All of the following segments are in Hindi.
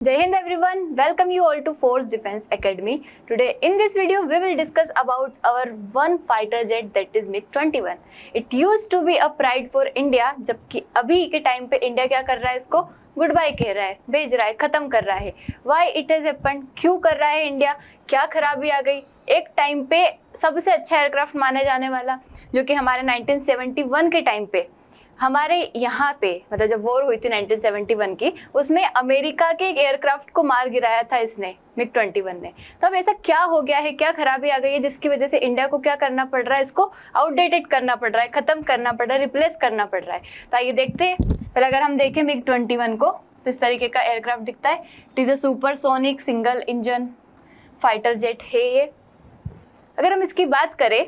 Jai Hind everyone, welcome you all to Force Defense Academy. Today in this video we will discuss about our one fighter jet that is MiG-21. It used to be a pride for India, जबकि अभी के टाइम पे इंडिया क्या कर रहा है, इसको गुड बाय कह रहा है, भेज रहा है, खत्म कर रहा है. Why it has happened? क्यों कर रहा है इंडिया? क्या खराबी आ गई? एक टाइम पे सबसे अच्छा एयरक्राफ्ट माने जाने वाला जो कि हमारे 1971 के टाइम पे हमारे यहाँ पे मतलब जब वॉर हुई थी 1971 की, उसमें अमेरिका के एक एयरक्राफ्ट को मार गिराया था इसने, MiG-21 ने. तो अब ऐसा क्या हो गया है, क्या खराबी आ गई है जिसकी वजह से इंडिया को क्या करना पड़ रहा है, इसको आउटडेटेड करना पड़ रहा है, खत्म करना पड़ रहा है, रिप्लेस करना पड़ रहा है. तो आइए देखते हैं. पहले अगर हम देखें MiG-21 को तो इस तरीके का एयरक्राफ्ट दिखता है. It is a supersonic single engine fighter jet है ये. अगर हम इसकी बात करें,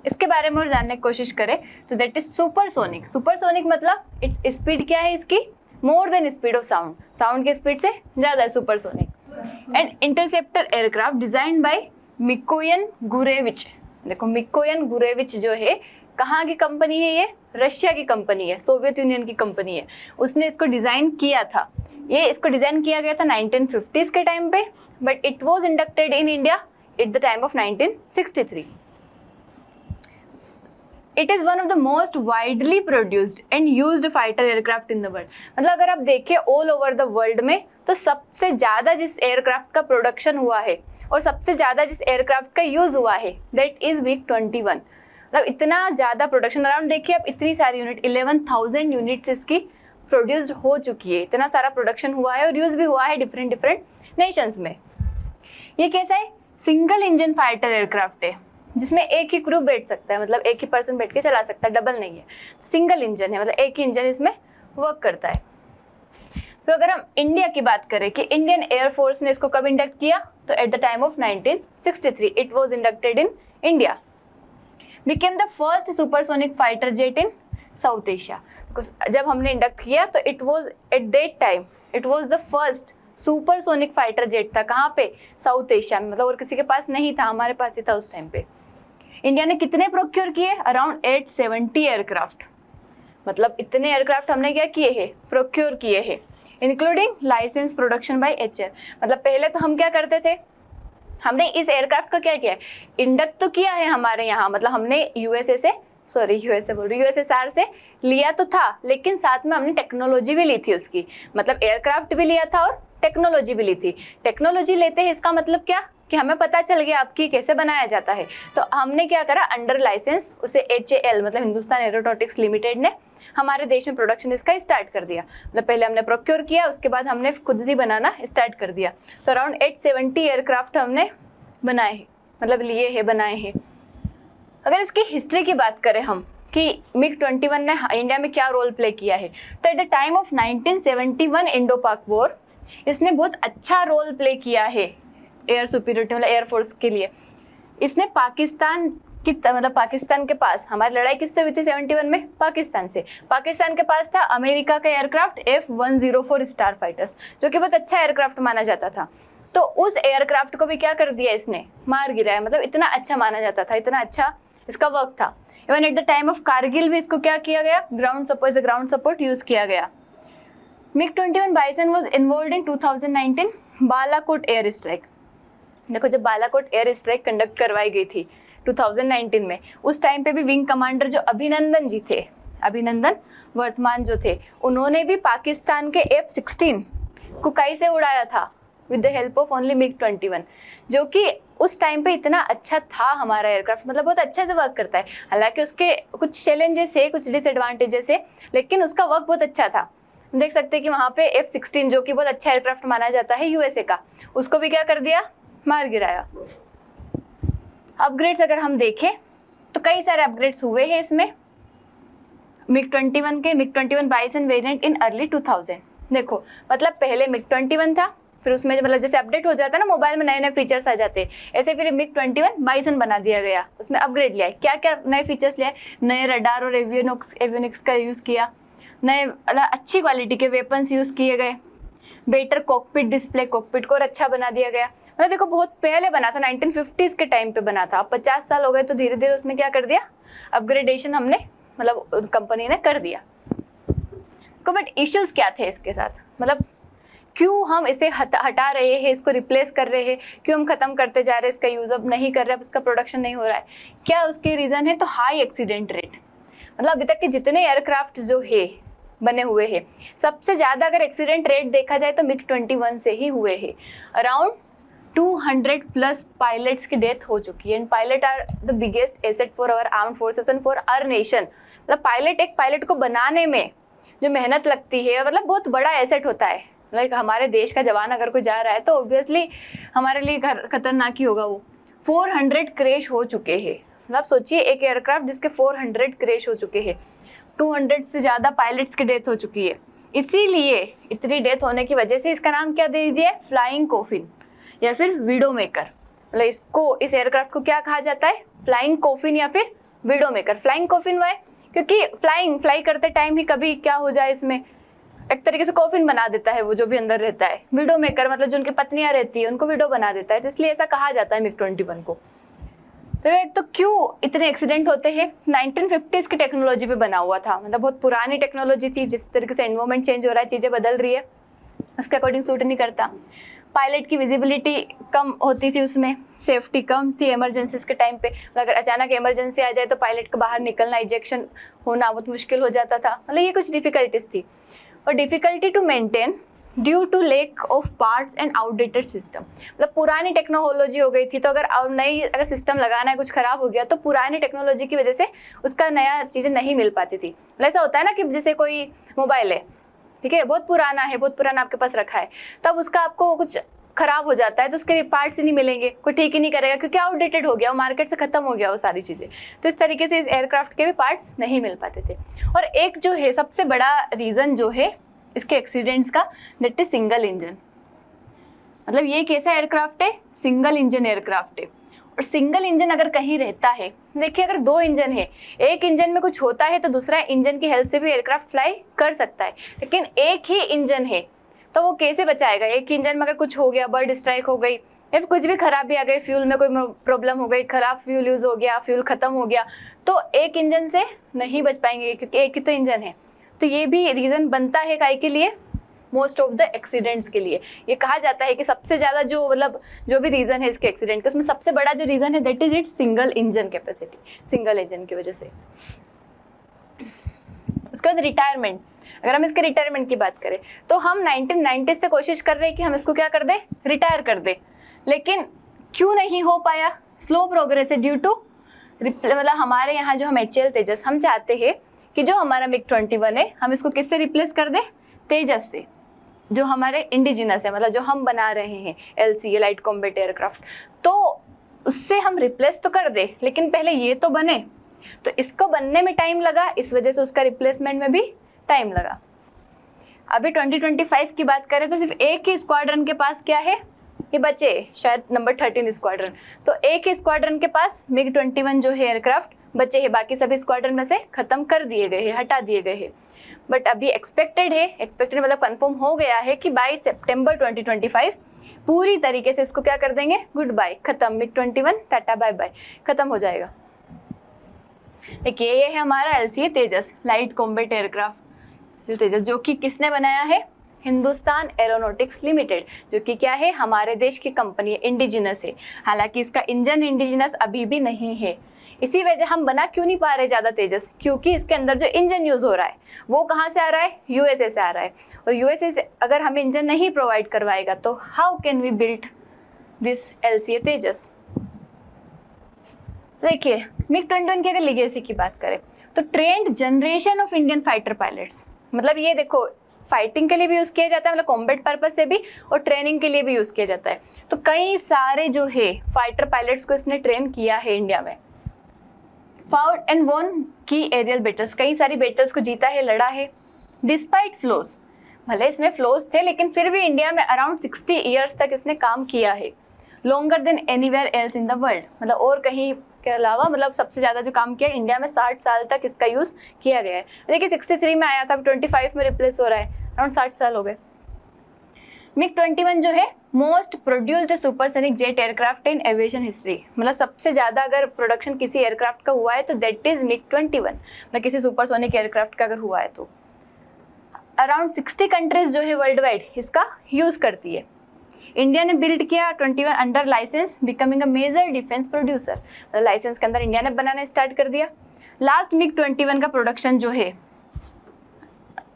इसके बारे में और जानने की कोशिश करें तो दैट इज सुपरसोनिक. सुपरसोनिक मतलब इट्स स्पीड क्या है इसकी, more than speed of sound, sound के स्पीड से ज़्यादा है supersonic. And interceptor aircraft design by Mikoyan Gurevich. देखो मिकोयन गुरेविच जो है कहाँ की कंपनी है, ये रशिया की कंपनी है, सोवियत यूनियन की कंपनी है. उसने इसको डिज़ाइन किया था. ये इसको डिज़ाइन किया गया था 1950s के टाइम पे, but it was inducted in India at the time of 1963. It is one of the most widely produced and used fighter aircraft in the world. मतलब अगर आप देखें all over the world में तो सबसे ज़्यादा जिस एयरक्राफ्ट का प्रोडक्शन हुआ है और सबसे ज़्यादा जिस एयरक्राफ्ट का यूज़ हुआ है that is MiG-21. मतलब इतना ज़्यादा प्रोडक्शन, अराउंड देखिए आप इतनी सारी यूनिट, 11,000 यूनिट्स इसकी प्रोड्यूस्ड हो चुकी है. इतना सारा प्रोडक्शन हुआ है और यूज़ भी हुआ है डिफरेंट नेशंस में. ये कैसा है, सिंगल इंजन फाइटर एयरक्राफ्ट है जिसमें एक ही क्रू बैठ सकता है, मतलब एक ही पर्सन बैठ के चला सकता है, डबल नहीं है. सिंगल इंजन है, मतलब एक ही इंजन इसमें वर्क करता है. तो अगर हम इंडिया की बात करें कि इंडियन एयरफोर्स ने इसको कब इंडक्ट किया, तो at the time of 1963 it was inducted in India. Became the first supersonic fighter jet in south Asia. जब हमने इंडक्ट किया तो it was at that time it was the first supersonic fighter jet था. कहाँ पे, साउथ एशिया में, मतलब और किसी के पास नहीं था, हमारे पास ही था उस टाइम पे. इंडिया ने कितने प्रोक्योर किए, अराउंड 870 एयरक्राफ्ट. मतलब इतने एयरक्राफ्ट हमने क्या किए हैं, प्रोक्योर किए हैं, including licence production by HAL. मतलब पहले तो हम क्या करते थे, हमने इस एयरक्राफ्ट का क्या किया है, इंडक्ट तो किया है हमारे यहाँ, मतलब हमने यूएसएसआर से लिया तो था, लेकिन साथ में हमने टेक्नोलॉजी भी ली थी उसकी. मतलब एयरक्राफ्ट भी लिया था और टेक्नोलॉजी भी ली थी. टेक्नोलॉजी लेते हैं इसका मतलब क्या कि हमें पता चल गया आपकी कैसे बनाया जाता है. तो हमने क्या करा, अंडर लाइसेंस उसे एचएएल मतलब हिंदुस्तान एरोनॉटिक्स लिमिटेड ने हमारे देश में प्रोडक्शन इसका स्टार्ट कर दिया. मतलब पहले हमने प्रोक्योर किया, उसके बाद हमने खुद से बनाना स्टार्ट कर दिया. तो अराउंड 870 एयरक्राफ्ट हमने बनाए हैं, मतलब लिए हैं, बनाए हैं. अगर इसकी हिस्ट्री की बात करें हम कि MiG-21 ने इंडिया में क्या रोल प्ले किया है, तो at the time of 1971 Indo पाक वॉर इसने बहुत अच्छा रोल प्ले किया है एयर सुपीरियरिटी, मतलब एयरफोर्स के लिए. इसने पाकिस्तान की मतलब पाकिस्तान के पास, हमारी लड़ाई किससे हुई थी 71 में, पाकिस्तान से. पाकिस्तान के पास था अमेरिका का एयरक्राफ्ट F-104 स्टार फाइटर्स, जो कि बहुत अच्छा एयरक्राफ्ट माना जाता था. तो उस एयरक्राफ्ट को भी क्या कर दिया इसने, मार गिराया. मतलब इतना अच्छा माना जाता था, इतना अच्छा इसका वर्क था. Even at the time of Kargil भी इसको क्या किया गया, ग्राउंड सपोर्ट यूज किया गया. MiG-21 bison was involve in 2019 Balakot air strike. देखो जब बालाकोट एयर स्ट्राइक कंडक्ट करवाई गई थी 2019 में, उस टाइम पे भी विंग कमांडर जो अभिनंदन जी थे, अभिनंदन वर्तमान जो थे, उन्होंने भी पाकिस्तान के F-16 को कई से उड़ाया था with the help of only MiG-21, जो कि उस टाइम पे इतना अच्छा था हमारा एयरक्राफ्ट. मतलब बहुत अच्छे से वर्क करता है. हालांकि उसके कुछ चैलेंजेस है, कुछ डिसएडवांटेजेस है, लेकिन उसका वर्क बहुत अच्छा था. देख सकते हैं कि वहाँ पे F-16 जो कि बहुत अच्छा एयरक्राफ्ट माना जाता है यूएसए का, उसको भी क्या कर दिया, मार गिराया. अपग्रेड्स अगर हम देखें तो कई सारे अपग्रेड्स हुए हैं इसमें MiG-21 के. MiG-21 bison variant in early 2000. देखो मतलब पहले MiG-21 था, फिर उसमें मतलब जैसे अपडेट हो जाता है ना मोबाइल में, नए नए फीचर्स आ जाते हैं, ऐसे फिर MiG-21 बाइसन बना दिया गया, उसमें अपग्रेड लिया है. क्या क्या नए फीचर्स लिया है, नए रडार और एवियोनिक्स का यूज़ किया, नए अच्छी क्वालिटी के वेपन्स यूज़ किए गए, बेटर कॉकपिट डिस्प्ले, कॉकपिट को और अच्छा बना दिया गया. मतलब देखो बहुत पहले बना था, 1950s के टाइम पे बना था. अब 50 साल हो गए तो धीरे धीरे उसमें क्या कर दिया, अपग्रेडेशन हमने मतलब कंपनी ने कर दिया. बट इश्यूज़ क्या थे इसके साथ, मतलब क्यों हम इसे हटा रहे हैं, इसको रिप्लेस कर रहे हैं, क्यों हम खत्म करते जा रहे हैं, इसका यूज अब नहीं कर रहे, अब इसका प्रोडक्शन नहीं हो रहा है, क्या उसके रीजन है? तो हाई एक्सीडेंट रेट। मतलब अभी तक के जितने एयरक्राफ्ट जो है बने हुए हैं, सबसे ज़्यादा अगर एक्सीडेंट रेट देखा जाए तो MiG-21 से ही हुए हैं। अराउंड 200 प्लस पायलट्स की डेथ हो चुकी है। And pilot are the biggest asset for our armed forces and for our nation. मतलब एक पायलट को बनाने में जो मेहनत लगती है, मतलब बहुत बड़ा एसेट होता है। लाइक हमारे देश का जवान अगर कोई जा रहा है तो ऑब्वियसली हमारे लिए खतरनाक ही होगा। वो 400 क्रैश हो चुके हैं। मतलब सोचिए एक एयरक्राफ्ट जिसके 400 क्रैश हो चुके हैं, 200 से ज़्यादा पायलट्स की डेथ हो चुकी है। इसीलिए इतनी डेथ होने की वजह से इसका नाम क्या दे दिया है? फ्लाइंग कॉफिन या फिर विडो मेकर। मतलब इसको, इस एयरक्राफ्ट को क्या कहा जाता है? फ्लाइंग कॉफिन या फिर widow maker. Flying coffin why? क्योंकि फ्लाई करते टाइम ही कभी क्या हो जाए, इसमें एक तरीके से कॉफिन बना देता है वो जो भी अंदर रहता है। विडो मेकर मतलब जो उनकी पत्नियां रहती है उनको विडो बना देता है, तो इसलिए ऐसा कहा जाता है MiG-21 को। तो एक तो क्यों इतने एक्सीडेंट होते हैं? 1950s की टेक्नोलॉजी पे बना हुआ था। मतलब बहुत पुरानी टेक्नोलॉजी थी। जिस तरीके से एनवायरमेंट चेंज हो रहा है, चीज़ें बदल रही है, उसके अकॉर्डिंग सूट नहीं करता। पायलट की विजिबिलिटी कम होती थी, उसमें सेफ्टी कम थी इमरजेंसीज के टाइम पे। अगर अचानक इमरजेंसी आ जाए तो पायलट को बाहर निकलना, इजेक्शन होना बहुत मुश्किल हो जाता था। मतलब ये कुछ डिफिकल्टीज थी। और difficulty to maintain due to lack of parts and outdated system. मतलब पुरानी टेक्नोलॉजी हो गई थी, तो अगर सिस्टम लगाना है, कुछ खराब हो गया तो पुरानी टेक्नोलॉजी की वजह से उसका नया चीज़ें नहीं मिल पाती थी। मतलब ऐसा होता है ना कि जैसे कोई मोबाइल है, ठीक है, बहुत पुराना आपके पास रखा है, तब उसका आपको कुछ खराब हो जाता है तो उसके पार्ट्स ही नहीं मिलेंगे, कोई ठीक ही नहीं करेगा क्योंकि आउटडेटेड हो गया, वो मार्केट से खत्म हो गया वो सारी चीज़ें। तो इस तरीके से इस एयरक्राफ्ट के भी पार्ट्स नहीं मिल पाते थे। और एक जो है सबसे बड़ा रीज़न जो है इसके एक्सीडेंट्स का, दैट इज सिंगल इंजन। मतलब ये कैसा एयरक्राफ्ट है? सिंगल इंजन एयरक्राफ्ट है। और सिंगल इंजन अगर कहीं रहता है, देखिए अगर दो इंजन है, एक इंजन में कुछ होता है तो दूसरा इंजन की हेल्प से भी एयरक्राफ्ट फ्लाई कर सकता है, लेकिन एक ही इंजन है तो वो कैसे बचाएगा? एक इंजन में अगर कुछ हो गया, बर्ड स्ट्राइक हो गई या फिर कुछ भी खराबी आ गई, फ्यूल में कोई प्रॉब्लम हो गई, खराब फ्यूल यूज हो गया, फ्यूल खत्म हो गया, तो एक इंजन से नहीं बच पाएंगे क्योंकि एक ही तो इंजन है। तो ये भी रीज़न बनता है काहे के लिए? मोस्ट ऑफ द एक्सीडेंट्स के लिए। ये कहा जाता है कि सबसे ज़्यादा जो भी रीज़न है इसके एक्सीडेंट का, उसमें सबसे बड़ा जो रीज़न है that is it's single engine capacity, single engine की वजह से। उसके बाद रिटायरमेंट। अगर हम इसके रिटायरमेंट की बात करें तो हम 1990 से कोशिश कर रहे हैं कि हम इसको क्या कर दें? रिटायर कर दें, लेकिन क्यों नहीं हो पाया? स्लो प्रोग्रेस है ड्यू टू मतलब हमारे यहाँ जो हम HAL तेजस, हम चाहते हैं कि जो हमारा MiG-21 है हम इसको किससे रिप्लेस कर दें? तेजस से, जो हमारे इंडिजिनस है, मतलब जो हम बना रहे हैं LCA लाइट कॉम्बैट एयरक्राफ्ट, तो उससे हम रिप्लेस तो कर दे, लेकिन पहले ये तो बने। तो इसको बनने में टाइम लगा, इस वजह से उसका रिप्लेसमेंट में भी टाइम लगा। अभी 2025 की बात करें तो सिर्फ एक ही स्क्वाड्रन के पास क्या है? ये बचे शायद नंबर 13 स्क्वाड्रन। तो एक ही स्क्वाड्रन के पास MiG-21 जो है एयरक्राफ्ट बचे हैं, बाकी सभी स्क्वाड्रन में से खत्म कर दिए गए हैं, हटा दिए गए हैं। बट अभी एक्सपेक्टेड मतलब कंफर्म हो गया है कि बाय सितंबर 2025 पूरी तरीके से इसको क्या कर देंगे? गुड बाय, खत्म। MiG-21 टाटा बाय बाय, खत्म हो जाएगा। देखिए ये है हमारा LCA तेजस लाइट कॉम्बैट एयरक्राफ्ट तेजस, जो कि किसने बनाया है? हिंदुस्तान एरोनॉटिक्स लिमिटेड, जो कि क्या है? हमारे देश की कंपनी है, इंडिजिनस है। हालांकि इसका इंजन इंडिजिनस अभी भी नहीं है। इसी वजह हम बना क्यों नहीं पा रहे ज़्यादा तेजस? क्योंकि इसके अंदर जो इंजन यूज़ हो रहा है वो कहाँ से आ रहा है? USA से आ रहा है। और USA से अगर हमें इंजन नहीं प्रोवाइड करवाएगा तो how can we build this LCA Tejas? देखिए MiG-21 की अगर लीगेसी की बात करें तो trained generation of Indian fighter pilots, मतलब ये देखो फाइटिंग के लिए भी यूज़ किया जाता है, मतलब कॉम्बैट पर्पस से भी, और ट्रेनिंग के लिए भी यूज़ किया जाता है। तो कई सारे जो है फाइटर पायलट्स को इसने ट्रेन किया है इंडिया में। फाउट एंड वॉन की एरियल बैटल्स, कई सारी बैटल्स को जीता है, लड़ा है। डिस्पाइट फ्लोस, भले इसमें फ्लोस थे लेकिन फिर भी इंडिया में अराउंड 60 ईयर्स तक इसने काम किया है। Longer than anywhere else in the world, मतलब और कहीं के अलावा मतलब सबसे ज़्यादा जो काम किया इंडिया में 60 साल तक इसका यूज़ किया गया है। देखिए 63 में आया था, अब 25 में रिप्लेस हो रहा है, अराउंड 60 साल हो गए। MiG-21 जो है most produced supersonic jet aircraft इन एविएशन हिस्ट्री, मतलब सबसे ज़्यादा अगर प्रोडक्शन किसी एयरक्राफ्ट का हुआ है तो दैट इज MiG-21, मतलब किसी सुपरसोनिक एयरक्राफ्ट का अगर हुआ है तो। अराउंड 60 कंट्रीज जो है वर्ल्ड वाइड इसका यूज़ करती है। इंडिया ने बिल्ड किया 21 under license, becoming a major defence producer. License के अंदर इंडिया ने बनाना स्टार्ट कर दिया। लास्ट MiG-21 का प्रोडक्शन जो है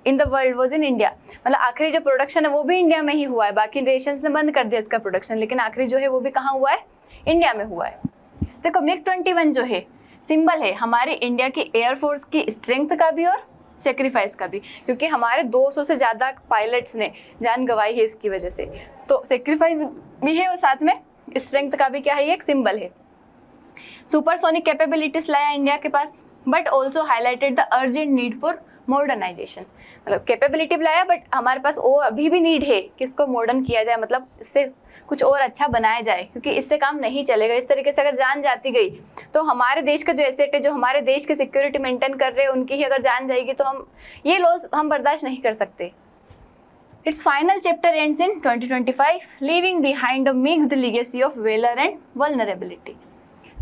in the world was in India, मतलब आखिरी जो प्रोडक्शन है वो भी इंडिया में ही हुआ है। बाकी नेशंस ने बंद कर दिया इसका प्रोडक्शन, लेकिन आखिरी जो है वो भी कहाँ हुआ है, इंडिया में हुआ है। देखो MiG-21 जो है सिंबल है हमारे इंडिया की एयरफोर्स की स्ट्रेंथ का भी और सेक्रीफाइस का भी, क्योंकि हमारे 200 से ज़्यादा पायलट्स ने जान गंवाई है इसकी वजह से। तो सेक्रीफाइस भी है और साथ में स्ट्रेंथ का भी क्या है, ये एक सिंबल है। सुपरसोनिक कैपेबिलिटीज लाया इंडिया के पास, but also highlighted the urgent need for modernization. मतलब कैपेबिलिटी लाया, बट हमारे पास वो अभी भी नीड है कि इसको मॉडर्न किया जाए, मतलब इससे कुछ और अच्छा बनाया जाए, क्योंकि इससे काम नहीं चलेगा। इस तरीके से अगर जान जाती गई तो हमारे देश का जो एसेट है, जो हमारे देश की सिक्योरिटी मेंटेन कर रहे हैं, उनकी ही अगर जान जाएगी तो हम ये लॉस हम बर्दाश्त नहीं कर सकते। Its final chapter ends in 2025, leaving behind a mixed legacy of valor and vulnerability.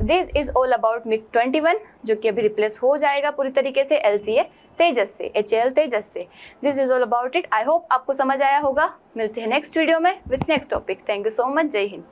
This is all about MiG-21, जो कि अभी रिप्लेस हो जाएगा पूरी तरीके से LCA तेजस से, HAL तेजस से। This is all about it. I hope आपको समझ आया होगा। मिलते हैं नेक्स्ट वीडियो में with next topic. Thank you so much. जय हिंद।